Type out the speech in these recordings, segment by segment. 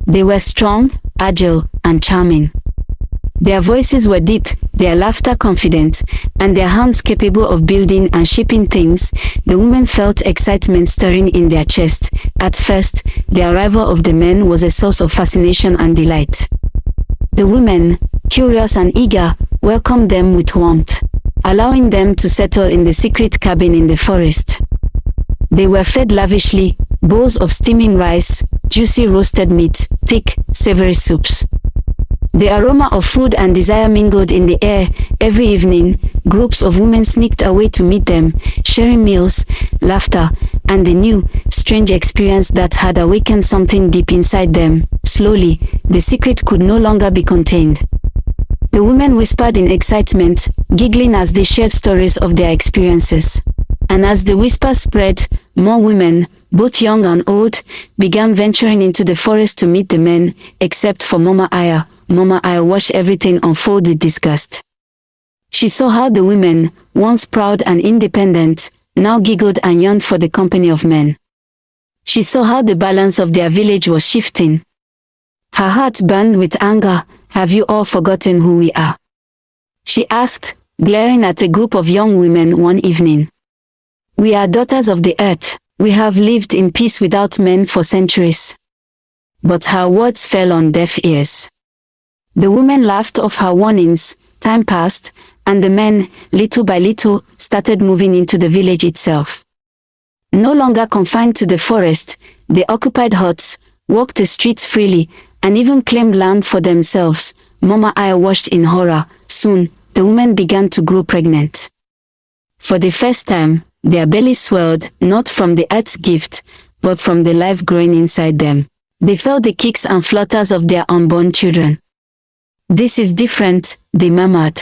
They were strong, agile, and charming. Their voices were deep, their laughter confident, and their hands capable of building and shaping things. The women felt excitement stirring in their chests. At first, the arrival of the men was a source of fascination and delight. The women, curious and eager, welcomed them with warmth, allowing them to settle in the secret cabin in the forest. They were fed lavishly, bowls of steaming rice, juicy roasted meat, thick, savory soups. The aroma of food and desire mingled in the air. Every evening, groups of women sneaked away to meet them, sharing meals, laughter, and a new, strange experience that had awakened something deep inside them. Slowly, the secret could no longer be contained. The women whispered in excitement, giggling as they shared stories of their experiences. And as the whispers spread, more women, both young and old, began venturing into the forest to meet the men, except for Mama Aya. Mama Aya watched everything unfold with disgust. She saw how the women, once proud and independent, now giggled and yearned for the company of men. She saw how the balance of their village was shifting. Her heart burned with anger. "Have you all forgotten who we are?" she asked, glaring at a group of young women one evening. "We are daughters of the earth. We have lived in peace without men for centuries." But her words fell on deaf ears. The women laughed off her warnings. Time passed, and the men, little by little, started moving into the village itself. No longer confined to the forest, they occupied huts, walked the streets freely, and even claimed land for themselves. Mama Aya watched in horror. Soon, the women began to grow pregnant. For the first time, their bellies swelled, not from the earth's gift, but from the life growing inside them. They felt the kicks and flutters of their unborn children. "This is different," they murmured.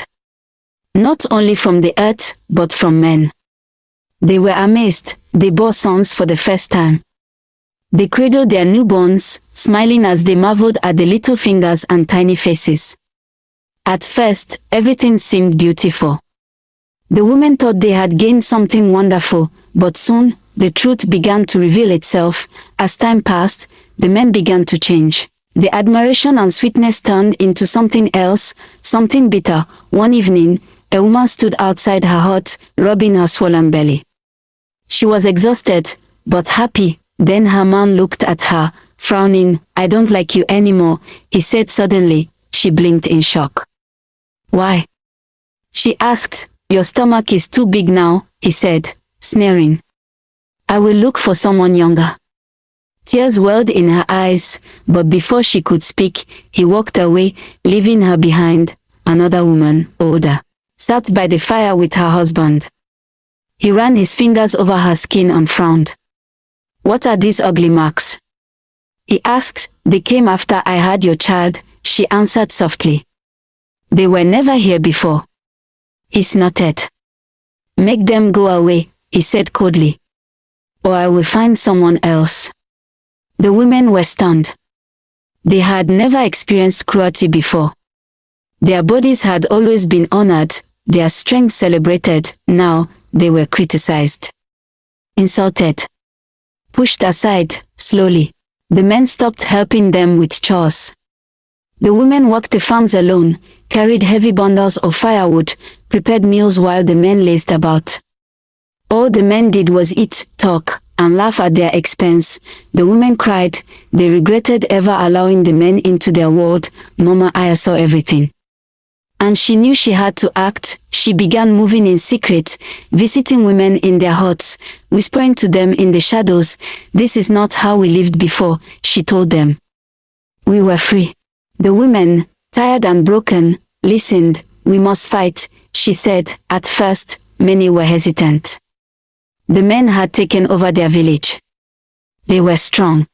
Not only from the earth, but from men. They were amazed. They bore sons for the first time. They cradled their newborns, smiling as they marveled at the little fingers and tiny faces. At first, everything seemed beautiful. The women thought they had gained something wonderful, but soon, the truth began to reveal itself. As time passed, the men began to change. The admiration and sweetness turned into something else, something bitter. One evening, a woman stood outside her hut, rubbing her swollen belly. She was exhausted, but happy. Then her man looked at her, frowning. "I don't like you anymore," he said suddenly. She blinked in shock. "Why?" she asked. "Your stomach is too big now," he said, sneering. "I will look for someone younger." Tears welled in her eyes, but before she could speak, he walked away, leaving her behind. Another woman, older, sat by the fire with her husband. He ran his fingers over her skin and frowned. "What are these ugly marks?" he asked. "They came after I had your child," she answered softly. "They were never here before." He snorted. "Make them go away," he said coldly. "Or I will find someone else." The women were stunned. They had never experienced cruelty before. Their bodies had always been honored, their strength celebrated. Now, they were criticized, insulted, pushed aside. Slowly, the men stopped helping them with chores. The women worked the farms alone, carried heavy bundles of firewood, prepared meals while the men lazed about. All the men did was eat, talk, and laugh at their expense. The women cried. They regretted ever allowing the men into their world. Mama Aya saw everything, and she knew she had to act. She began moving in secret, visiting women in their huts, whispering to them in the shadows. "This is not how we lived before," she told them. "We were free." The women, tired and broken, listened. "We must fight," she said. At first, many were hesitant. The men had taken over their village. They were strong.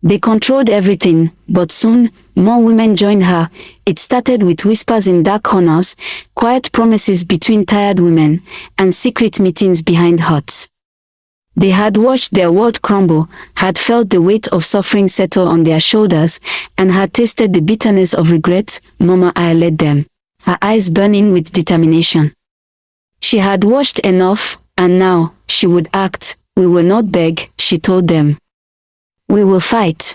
They controlled everything, but soon, more women joined her. It started with whispers in dark corners, quiet promises between tired women, and secret meetings behind huts. They had watched their world crumble, had felt the weight of suffering settle on their shoulders, and had tasted the bitterness of regret. Mama Aya led them, her eyes burning with determination. She had watched enough, and now, she would act. We will not beg, she told them. We will fight.